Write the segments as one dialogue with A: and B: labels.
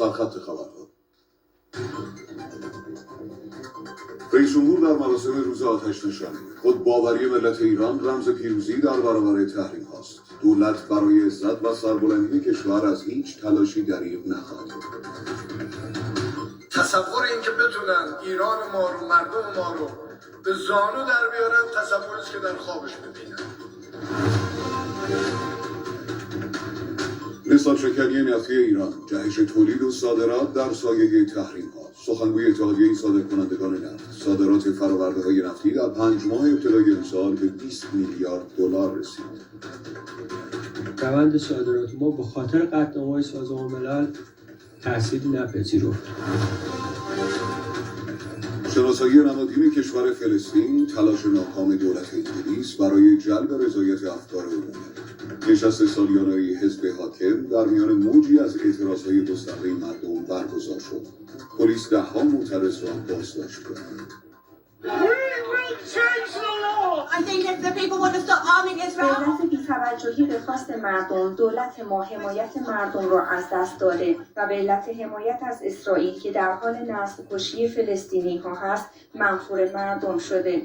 A: سرخط خبرها. رئیس جمهور در مراسم روز آتش نشانی خود باوری ملت ایران رمز پیروزی در برابر تحریم هاست. دولت برای عزت و سربلندی کشور از هیچ تلاشی دریغ نخواهد.
B: تصور این که بتونن ایران ما رو، مردم ما رو به زانو در بیارن، تصوری است که در خوابش ببینن.
A: نسال شکنی نفتی ایران، جهش تولید و صادرات در سایه تحریم ها. سخنگوی اتحادیه صادرکنندگان نفت، صادرات فرآورده‌های نفتی در 5 ماه ابتدای امسال به 20 میلیارد دلار رسید.
C: روند صادرات ما به خاطر قطعنامه‌های سازمان ملل تأثیری نپذیرفت.
A: شناسایی نمادین کشور فلسطین، تلاش ناکام دولت انگلیس برای جلب رضایت افکار عمومی. نشست سالیانه حزب حاکم در میان موجی از اعتراضهای گسترده مردم برگزار شد. پلیس 10 معترض را بازداشت کرد.
D: دولت بی‌توجهی به خواست مردم، دولت ما حمایت مردم را از دست داده و به علت حمایت از اسرائیل که در حال نسل کشی فلسطینی ها هست منفور مردم شده.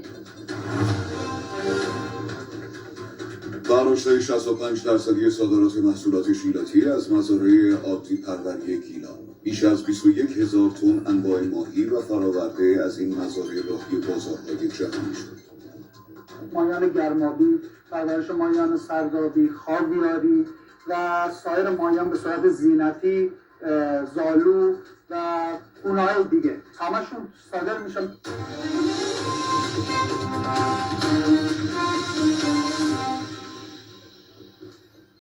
A: برداشت 65% صادرات محصولات شیلاتی از مزارع عادی پروری گیلان. بیش از 21,000 تن انواع ماهی و فرآورده از این مزارع راهی بازارهای جهانی شد.
E: ماهیان گرمابی، پرورش ماهیان سردابی، خاویاری و سایر ماهیان به صورت زینتی، زالو و گونه‌های دیگه همشون صادر میشن.